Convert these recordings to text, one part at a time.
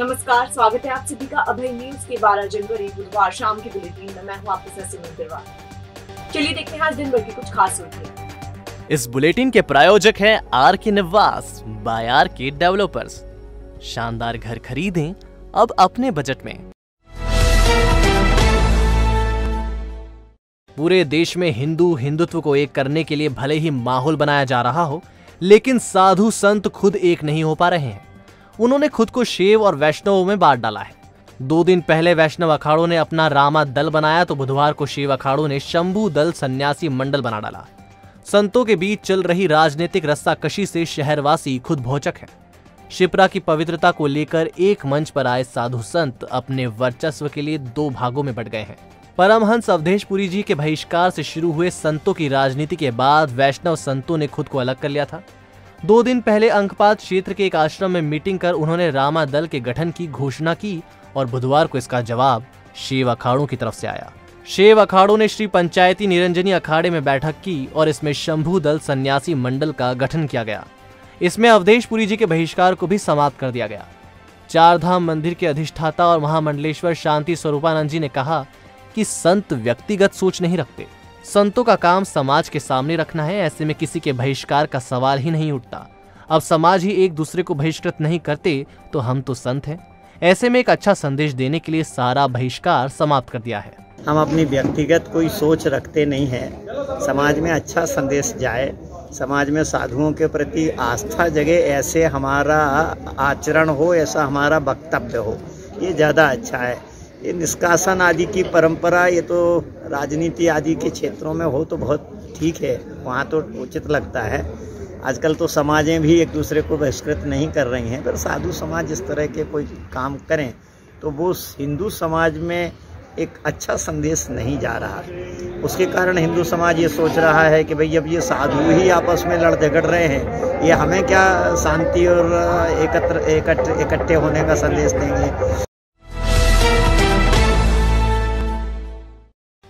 नमस्कार, स्वागत है आप सभी का अभय न्यूज के 12 जनवरी बुधवार शाम के बुलेटिन में। मैं हूं आपके साथ सिमरन तिवारी। चलिए देखते हैं आज दिन भर की कुछ खास सुर्खियां। इस बुलेटिन के प्रायोजक हैं आर के निवास बाय आर के डेवलपर्स। शानदार घर खरीदें अब अपने बजट में। पूरे देश में हिंदुत्व को एक करने के लिए भले ही माहौल बनाया जा रहा हो, लेकिन साधु संत खुद एक नहीं हो पा रहे हैं। उन्होंने खुद को शैव और वैष्णवों में बांट डाला है। 2 दिन पहले वैष्णव अखाड़ों ने अपना रामा दल बनाया तो बुधवार को शैव अखाड़ों ने शंभू दल सन्यासी मंडल बना डाला। संतों के बीच चल रही राजनीतिक रस्साकशी से शहरवासी खुद भौचक है। शिप्रा की पवित्रता को लेकर एक मंच पर आए साधु संत अपने वर्चस्व के लिए 2 भागों में बंट गए हैं। परमहंस अवधेशपुरी जी के बहिष्कार से शुरू हुए संतों की राजनीति के बाद वैष्णव संतों ने खुद को अलग कर लिया था। 2 दिन पहले अंकपात क्षेत्र के एक आश्रम में मीटिंग कर उन्होंने रामा दल के गठन की घोषणा की और बुधवार को इसका जवाब शैव अखाड़ों की तरफ से आया। शैव अखाड़ों ने श्री पंचायती निरंजनी अखाड़े में बैठक की और इसमें शंभू दल सन्यासी मंडल का गठन किया गया। इसमें अवधेशपुरी जी के बहिष्कार को भी समाप्त कर दिया गया। 4 धाम मंदिर के अधिष्ठाता और महामंडलेश्वर शांति स्वरूपानंद जी ने कहा कि संत व्यक्तिगत सोच नहीं रखते, संतों का काम समाज के सामने रखना है। ऐसे में किसी के बहिष्कार का सवाल ही नहीं उठता। अब समाज ही एक दूसरे को बहिष्कृत नहीं करते तो हम तो संत हैं। ऐसे में एक अच्छा संदेश देने के लिए सारा बहिष्कार समाप्त कर दिया है। हम अपनी व्यक्तिगत कोई सोच रखते नहीं है। समाज में अच्छा संदेश जाए, समाज में साधुओं के प्रति आस्था जगे, ऐसे हमारा आचरण हो, ऐसा हमारा वक्तव्य हो, ये ज़्यादा अच्छा है। ये निष्कासन आदि की परंपरा ये तो राजनीति आदि के क्षेत्रों में हो तो बहुत ठीक है, वहाँ तो उचित लगता है। आजकल तो समाजें भी एक दूसरे को बहिष्कृत नहीं कर रही हैं, पर साधु समाज इस तरह के कोई काम करें तो वो हिंदू समाज में एक अच्छा संदेश नहीं जा रहा। उसके कारण हिंदू समाज ये सोच रहा है कि भाई अब ये साधु ही आपस में लड़ झगड़ रहे हैं, ये हमें क्या शांति और इकट्ठे होने का संदेश देंगे।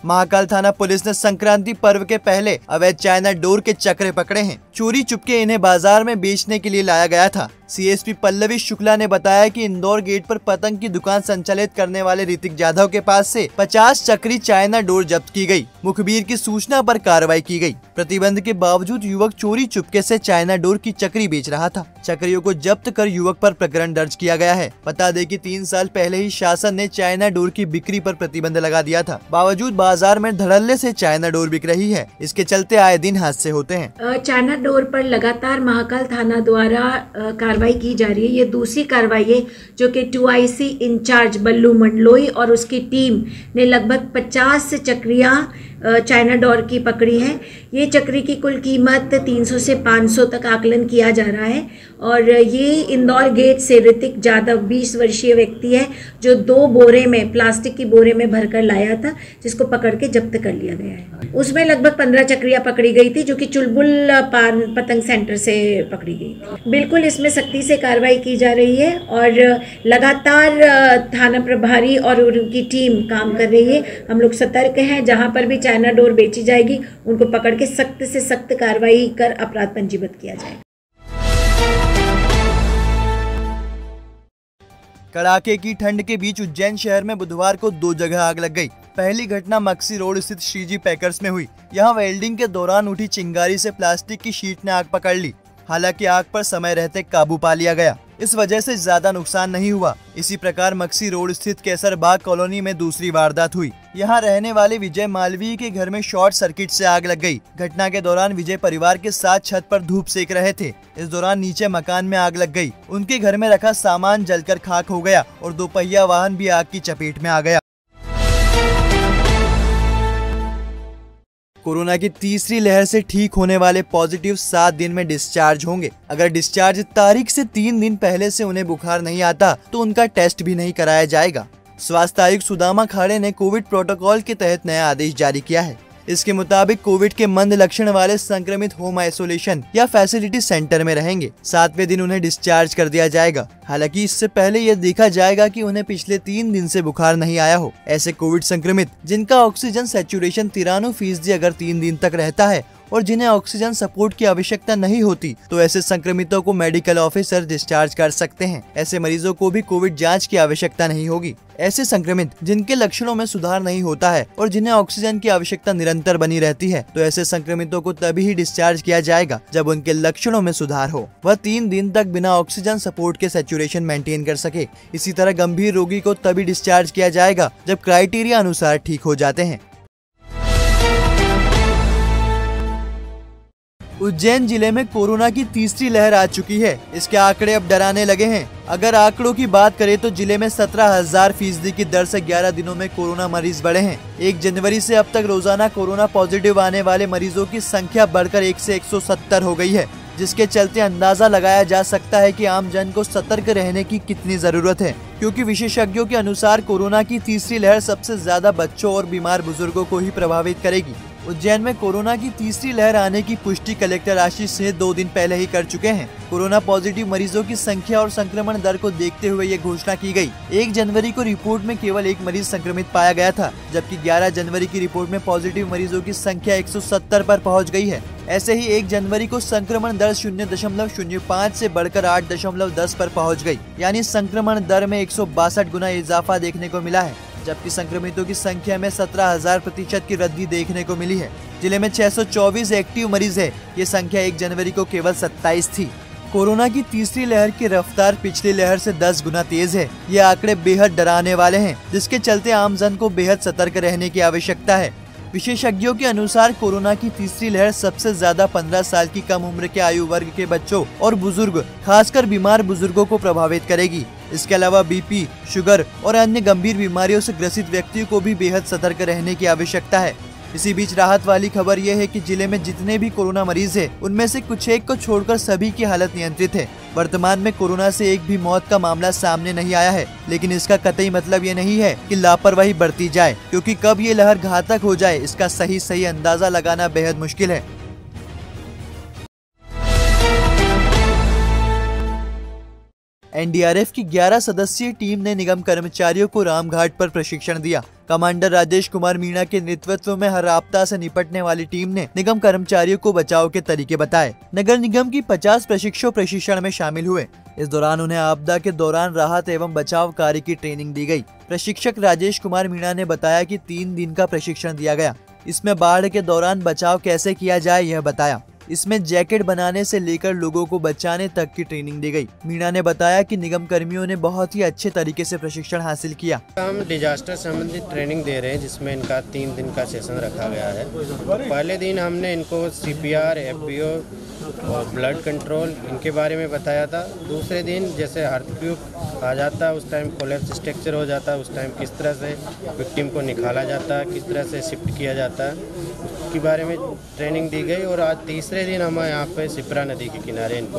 महाकाल थाना पुलिस ने संक्रांति पर्व के पहले अवैध चाइना डोर के चक्रे पकड़े हैं। चोरी चुपके इन्हें बाजार में बेचने के लिए लाया गया था। सीएसपी पल्लवी शुक्ला ने बताया कि इंदौर गेट पर पतंग की दुकान संचालित करने वाले ऋतिक जाधव के पास से 50 चक्री चाइना डोर जब्त की गई। मुखबिर की सूचना पर कार्रवाई की गई। प्रतिबंध के बावजूद युवक चोरी चुपके से चाइना डोर की चक्री बेच रहा था। चक्रियों को जब्त कर युवक पर प्रकरण दर्ज किया गया है। बता दें कि 3 साल पहले ही शासन ने चाइना डोर की बिक्री पर प्रतिबंध लगा दिया था। बावजूद बाजार में धड़ल्ले से चाइना डोर बिक रही है। इसके चलते आए दिन हादसे होते हैं। चाइना डोर पर लगातार महाकाल थाना द्वारा कार्रवाई की जा रही है। ये दूसरी कार्रवाई है जो कि 2IC इंचार्ज बल्लू मंडलोई और उसकी टीम ने लगभग 50 चक्रियां चाइना डोर की पकड़ी है। ये चक्री की कुल कीमत 300 से 500 तक आकलन किया जा रहा है और ये इंदौर गेट से ऋतिक जाधव 20 वर्षीय व्यक्ति है जो 2 बोरे में प्लास्टिक की बोरे में भरकर लाया था, जिसको पकड़ के जब्त कर लिया गया है। उसमें लगभग 15 चक्रियां पकड़ी गई थी जो कि चुलबुल पतंग सेंटर से पकड़ी गई थी। बिल्कुल इसमें सख्ती से कार्रवाई की जा रही है और लगातार थाना प्रभारी और उनकी टीम काम कर रही है। हम लोग सतर्क हैं, जहां पर भी चाइना डोर बेची जाएगी उनको पकड़ के सख्त से सख्त कार्रवाई कर अपराध पंजीबद्ध किया जाएगा। कड़ाके की ठंड के बीच उज्जैन शहर में बुधवार को 2 जगह आग लग गई। पहली घटना मक्सी रोड स्थित श्रीजी पैकर्स में हुई। यहाँ वेल्डिंग के दौरान उठी चिंगारी से प्लास्टिक की शीट ने आग पकड़ ली। हालांकि आग पर समय रहते काबू पा लिया गया। इस वजह से ज्यादा नुकसान नहीं हुआ। इसी प्रकार मक्सी रोड स्थित केसरबाग कॉलोनी में दूसरी वारदात हुई। यहाँ रहने वाले विजय मालवीय के घर में शॉर्ट सर्किट से आग लग गई। घटना के दौरान विजय परिवार के साथ छत पर धूप सेक रहे थे। इस दौरान नीचे मकान में आग लग गई। उनके घर में रखा सामान जलकर खाक हो गया और 2 पहिया वाहन भी आग की चपेट में आ गया। कोरोना की तीसरी लहर से ठीक होने वाले पॉजिटिव 7 दिन में डिस्चार्ज होंगे। अगर डिस्चार्ज तारीख से 3 दिन पहले से उन्हें बुखार नहीं आता तो उनका टेस्ट भी नहीं कराया जाएगा। स्वास्थ्य आयुक्त सुदामा खाड़े ने कोविड प्रोटोकॉल के तहत नया आदेश जारी किया है। इसके मुताबिक कोविड के मंद लक्षण वाले संक्रमित होम आइसोलेशन या फैसिलिटी सेंटर में रहेंगे। 7वें दिन उन्हें डिस्चार्ज कर दिया जाएगा। हालांकि इससे पहले यह देखा जाएगा कि उन्हें पिछले 3 दिन से बुखार नहीं आया हो। ऐसे कोविड संक्रमित जिनका ऑक्सीजन सैचुरेशन 93% अगर 3 दिन तक रहता है और जिन्हें ऑक्सीजन सपोर्ट की आवश्यकता नहीं होती तो ऐसे संक्रमितों को मेडिकल ऑफिसर डिस्चार्ज कर सकते हैं। ऐसे मरीजों को भी कोविड जांच की आवश्यकता नहीं होगी। ऐसे संक्रमित जिनके लक्षणों में सुधार नहीं होता है और जिन्हें ऑक्सीजन की आवश्यकता निरंतर बनी रहती है तो ऐसे संक्रमितों को तभी ही डिस्चार्ज किया जाएगा जब उनके लक्षणों में सुधार हो, वह 3 दिन तक बिना ऑक्सीजन सपोर्ट के सैचुरेशन मेंटेन कर सके। इसी तरह गंभीर रोगी को तभी डिस्चार्ज किया जाएगा जब क्राइटेरिया अनुसार ठीक हो जाते हैं। उज्जैन जिले में कोरोना की तीसरी लहर आ चुकी है। इसके आंकड़े अब डराने लगे हैं। अगर आंकड़ों की बात करें तो जिले में 17,000% की दर से 11 दिनों में कोरोना मरीज बढ़े हैं। 1 जनवरी से अब तक रोजाना कोरोना पॉजिटिव आने वाले मरीजों की संख्या बढ़कर 1 से 170 हो गई है, जिसके चलते अंदाजा लगाया जा सकता है कि आम जन को सतर्क रहने की कितनी जरूरत है, क्योंकि विशेषज्ञों के अनुसार कोरोना की तीसरी लहर सबसे ज्यादा बच्चों और बीमार बुजुर्गों को ही प्रभावित करेगी। उज्जैन में कोरोना की तीसरी लहर आने की पुष्टि कलेक्टर आशीष सिंह 2 दिन पहले ही कर चुके हैं। कोरोना पॉजिटिव मरीजों की संख्या और संक्रमण दर को देखते हुए ये घोषणा की गई। 1 जनवरी को रिपोर्ट में केवल 1 मरीज संक्रमित पाया गया था, जबकि 11 जनवरी की रिपोर्ट में पॉजिटिव मरीजों की संख्या 170 पर पहुंच गई है। ऐसे ही 1 जनवरी को संक्रमण दर 0.05 से बढ़कर 8.10 पर पहुंच गई, यानी संक्रमण दर में 162 गुना इजाफा देखने को मिला है, जबकि संक्रमितों की संख्या में 17,000% की वृद्धि देखने को मिली है। जिले में 624 एक्टिव मरीज है। ये संख्या 1 जनवरी को केवल 27 थी। कोरोना की तीसरी लहर की रफ्तार पिछली लहर से 10 गुना तेज है। ये आंकड़े बेहद डराने वाले हैं, जिसके चलते आम जन को बेहद सतर्क रहने की आवश्यकता है। विशेषज्ञों के अनुसार कोरोना की तीसरी लहर सबसे ज्यादा 15 साल की कम उम्र के आयु वर्ग के बच्चों और बुजुर्ग, खासकर बीमार बुजुर्गों को प्रभावित करेगी। इसके अलावा बीपी, शुगर और अन्य गंभीर बीमारियों से ग्रसित व्यक्तियों को भी बेहद सतर्क रहने की आवश्यकता है। इसी बीच राहत वाली खबर यह है कि जिले में जितने भी कोरोना मरीज हैं, उनमें से कुछ एक को छोड़कर सभी की हालत नियंत्रित है। वर्तमान में कोरोना से एक भी मौत का मामला सामने नहीं आया है, लेकिन इसका कतई मतलब ये नहीं है कि लापरवाही बरती जाए, क्योंकि कब ये लहर घातक हो जाए इसका सही अंदाजा लगाना बेहद मुश्किल है। एनडीआरएफ की 11 सदस्यीय टीम ने निगम कर्मचारियों को रामघाट पर प्रशिक्षण दिया। कमांडर राजेश कुमार मीणा के नेतृत्व में हर आपदा से निपटने वाली टीम ने निगम कर्मचारियों को बचाव के तरीके बताए। नगर निगम की 50 प्रशिक्षु प्रशिक्षण में शामिल हुए। इस दौरान उन्हें आपदा के दौरान राहत एवं बचाव कार्य की ट्रेनिंग दी गई। प्रशिक्षक राजेश कुमार मीणा ने बताया कि 3 दिन का प्रशिक्षण दिया गया। इसमें बाढ़ के दौरान बचाव कैसे किया जाए यह बताया। इसमें जैकेट बनाने से लेकर लोगों को बचाने तक की ट्रेनिंग दी गई। मीणा ने बताया कि निगम कर्मियों ने बहुत ही अच्छे तरीके से प्रशिक्षण हासिल किया। हम डिजास्टर संबंधित ट्रेनिंग दे रहे हैं, जिसमें इनका 3 दिन का सेशन रखा गया है। पहले दिन हमने इनको सीपीआर, एफबीओ और ब्लड कंट्रोल इनके बारे में बताया था। दूसरे दिन जैसे अर्थक्वेक आ जाता है, उस टाइम कोलैप्स स्ट्रक्चर हो जाता है, उस टाइम किस तरह से विक्टिम को निकाला जाता है, किस तरह से शिफ्ट किया जाता है, उसके बारे में ट्रेनिंग दी गई। और आज तीसरे दिन हम यहाँ पे सिपरा नदी के किनारे इनको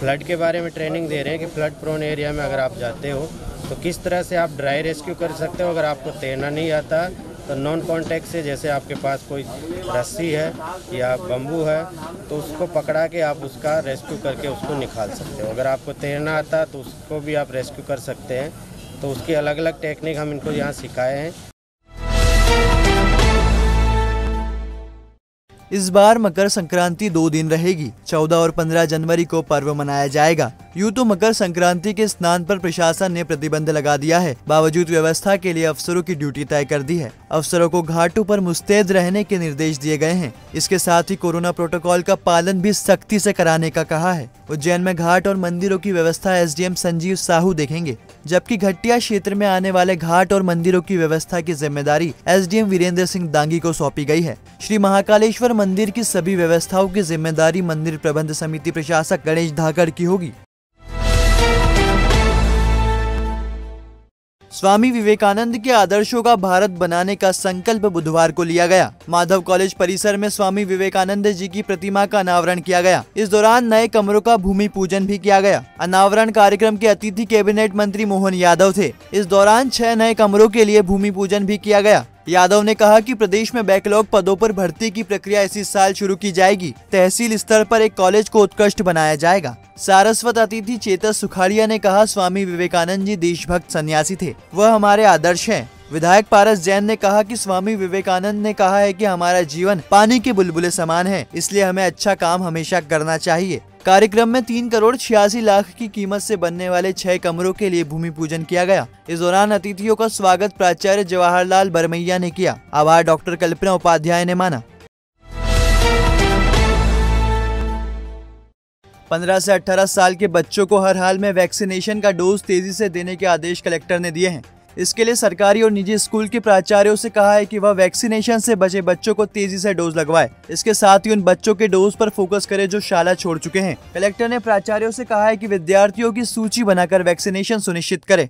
फ्लड के बारे में ट्रेनिंग दे रहे हैं कि फ्लड प्रोन एरिया में अगर आप जाते हो तो किस तरह से आप ड्राई रेस्क्यू कर सकते हो। अगर आपको तैरना नहीं आता तो नॉन कॉन्टैक्ट से, जैसे आपके पास कोई रस्सी है या बम्बू है, तो उसको पकड़ा के आप उसका रेस्क्यू करके उसको निकाल सकते हो। अगर आपको तैरना आता तो उसको भी आप रेस्क्यू कर सकते हैं। तो उसकी अलग अलग टेक्निक हम इनको यहाँ सिखाए हैं। इस बार मकर संक्रांति 2 दिन रहेगी। 14 और 15 जनवरी को पर्व मनाया जाएगा। यूँ तो मकर संक्रांति के स्नान पर प्रशासन ने प्रतिबंध लगा दिया है, बावजूद व्यवस्था के लिए अफसरों की ड्यूटी तय कर दी है। अफसरों को घाटों पर मुस्तैद रहने के निर्देश दिए गए हैं। इसके साथ ही कोरोना प्रोटोकॉल का पालन भी सख्ती से कराने का कहा है। उज्जैन में घाट और मंदिरों की व्यवस्था एसडीएम संजीव साहू देखेंगे, जबकि घटिया क्षेत्र में आने वाले घाट और मंदिरों की व्यवस्था की जिम्मेदारी एसडीएम वीरेंद्र सिंह दांगी को सौंपी गई है। श्री महाकालेश्वर मंदिर की सभी व्यवस्थाओं की जिम्मेदारी मंदिर प्रबंध समिति प्रशासक गणेश धाकड़ की होगी। स्वामी विवेकानंद के आदर्शों का भारत बनाने का संकल्प बुधवार को लिया गया। माधव कॉलेज परिसर में स्वामी विवेकानंद जी की प्रतिमा का अनावरण किया गया। इस दौरान नए कमरों का भूमि पूजन भी किया गया। अनावरण कार्यक्रम के अतिथि कैबिनेट मंत्री मोहन यादव थे। इस दौरान 6 नए कमरों के लिए भूमि पूजन भी किया गया। यादव ने कहा कि प्रदेश में बैकलॉग पदों पर भर्ती की प्रक्रिया इसी साल शुरू की जाएगी। तहसील स्तर पर एक कॉलेज को उत्कृष्ट बनाया जाएगा। सारस्वत अतिथि चेतस सुखाड़िया ने कहा, स्वामी विवेकानंद जी देशभक्त सन्यासी थे, वह हमारे आदर्श हैं। विधायक पारस जैन ने कहा कि स्वामी विवेकानंद ने कहा है कि हमारा जीवन पानी के बुलबुले समान है, इसलिए हमें अच्छा काम हमेशा करना चाहिए। कार्यक्रम में 3,86,00,000 की कीमत से बनने वाले 6 कमरों के लिए भूमि पूजन किया गया। इस दौरान अतिथियों का स्वागत प्राचार्य जवाहरलाल बरमैया ने किया। आभार डॉक्टर कल्पना उपाध्याय ने माना। 15 से 18 साल के बच्चों को हर हाल में वैक्सीनेशन का डोज तेजी से देने के आदेश कलेक्टर ने दिए हैं। इसके लिए सरकारी और निजी स्कूल के प्राचार्यों से कहा है कि वह वैक्सीनेशन से बचे बच्चों को तेजी से डोज लगवाए। इसके साथ ही उन बच्चों के डोज पर फोकस करें जो शाला छोड़ चुके हैं। कलेक्टर ने प्राचार्यों से कहा है कि विद्यार्थियों की सूची बनाकर वैक्सीनेशन सुनिश्चित करें।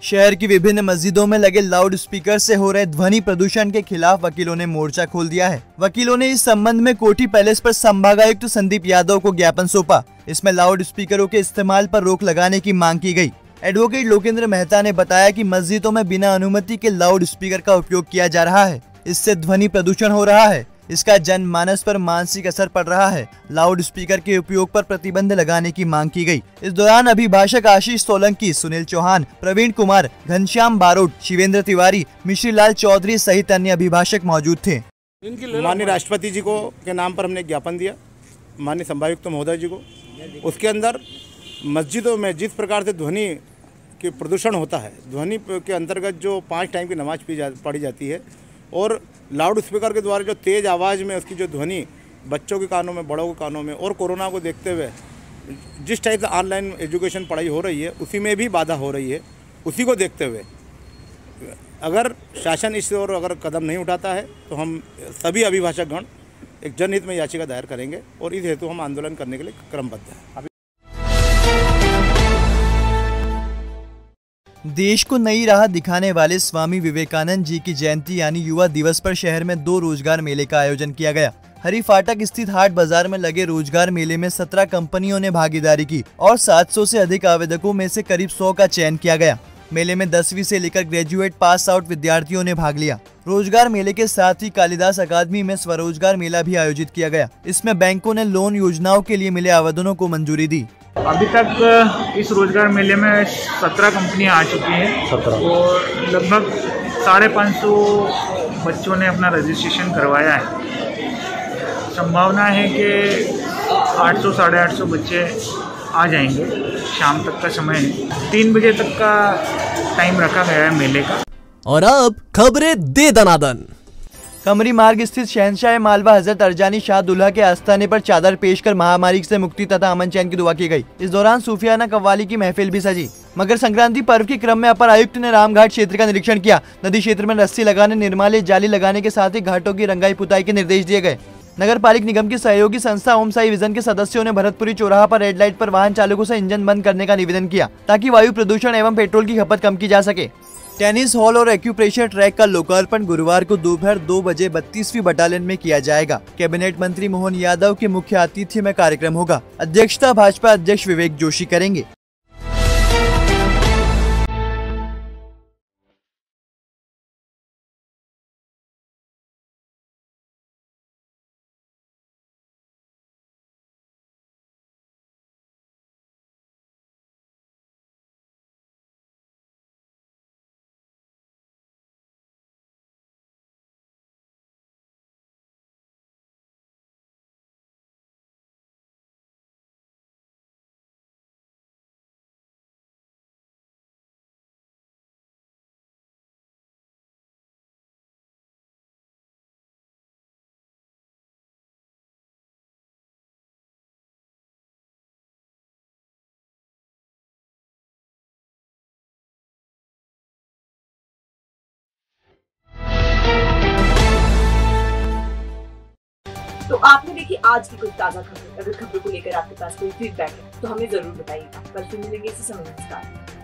शहर की विभिन्न मस्जिदों में लगे लाउड स्पीकर से हो रहे ध्वनि प्रदूषण के खिलाफ वकीलों ने मोर्चा खोल दिया है। वकीलों ने इस संबंध में कोठी पैलेस पर संभागायुक्त संदीप यादव को ज्ञापन सौंपा। इसमें लाउड स्पीकरों के इस्तेमाल पर रोक लगाने की मांग की गई। एडवोकेट लोकेंद्र मेहता ने बताया कि मस्जिदों में बिना अनुमति के लाउड स्पीकर का उपयोग किया जा रहा है, इससे ध्वनि प्रदूषण हो रहा है, इसका जनमानस पर मानसिक असर पड़ रहा है। लाउड स्पीकर के उपयोग पर प्रतिबंध लगाने की मांग की गई। इस दौरान अभिभाषक आशीष सोलंकी, सुनील चौहान, प्रवीण कुमार, घनश्याम बारोट, शिवेंद्र तिवारी, मिश्रीलाल चौधरी सहित अन्य अभिभाषक मौजूद थे। माननीय राष्ट्रपति जी को के नाम पर हमने ज्ञापन दिया, माननीय संभागायुक्त महोदय जी को। उसके अंदर मस्जिदों में जिस प्रकार से ध्वनि के प्रदूषण होता है, ध्वनि के अंतर्गत जो 5 टाइम की नमाज पढ़ी जाती है और लाउड स्पीकर के द्वारा जो तेज़ आवाज़ में उसकी जो ध्वनि बच्चों के कानों में, बड़ों के कानों में, और कोरोना को देखते हुए जिस टाइप से ऑनलाइन एजुकेशन पढ़ाई हो रही है उसी में भी बाधा हो रही है। उसी को देखते हुए अगर शासन इस ओर अगर कदम नहीं उठाता है तो हम सभी अभिभाषकगण एक जनहित में याचिका दायर करेंगे और इस हेतु हम आंदोलन करने के लिए क्रमबद्ध हैं। देश को नई राह दिखाने वाले स्वामी विवेकानंद जी की जयंती यानी युवा दिवस पर शहर में 2 रोजगार मेले का आयोजन किया गया। हरी फाटक स्थित हाट बाजार में लगे रोजगार मेले में 17 कंपनियों ने भागीदारी की और 700 से अधिक आवेदकों में से करीब 100 का चयन किया गया। मेले में 10वीं से लेकर ग्रेजुएट पास आउट विद्यार्थियों ने भाग लिया। रोजगार मेले के साथ ही कालिदास अकादमी में स्वरोजगार मेला भी आयोजित किया गया। इसमें बैंकों ने लोन योजनाओं के लिए मिले आवेदनों को मंजूरी दी। अभी तक इस रोजगार मेले में 17 कंपनियां आ चुकी हैं और लगभग 550 बच्चों ने अपना रजिस्ट्रेशन करवाया है। संभावना है कि 800 साढ़े 800 बच्चे आ जाएंगे। शाम तक का समय है, 3 बजे तक का टाइम रखा गया है मेले का। और अब खबरें दे दनादन। कमरी मार्ग स्थित शहंशाह मालवा हजरत अरजानी शाह दुल्हा के आस्थाने पर चादर पेश कर महामारी से मुक्ति तथा अमन चैन की दुआ की गई। इस दौरान सूफियाना कव्वाली की महफिल भी सजी। मकर संक्रांति पर्व के क्रम में अपर आयुक्त ने रामघाट क्षेत्र का निरीक्षण किया। नदी क्षेत्र में रस्सी लगाने, निर्माल्य जाली लगाने के साथ ही घाटों की रंगाई पुताई के निर्देश दिए गए। नगर पालिक निगम की सहयोगी संस्था ओम साई विजन के सदस्यों ने भरतपुरी चौराहा पर रेड लाइट पर वाहन चालकों से इंजन बंद करने का निवेदन किया ताकि वायु प्रदूषण एवं पेट्रोल की खपत कम की जा सके। टेनिस हॉल और एक्यूप्रेशर ट्रैक का लोकार्पण गुरुवार को दोपहर 2 बजे 32वीं बटालियन में किया जाएगा। कैबिनेट मंत्री मोहन यादव के मुख्य आतिथ्य में कार्यक्रम होगा। अध्यक्षता भाजपा अध्यक्ष विवेक जोशी करेंगे। तो आपने देखी आज की कुछ ताजा खबर। अगर खबरों को लेकर आपके पास कोई फीडबैक है तो हमें जरूर बताइएगा। कल फिर मिलेंगे इसी समय। नमस्कार।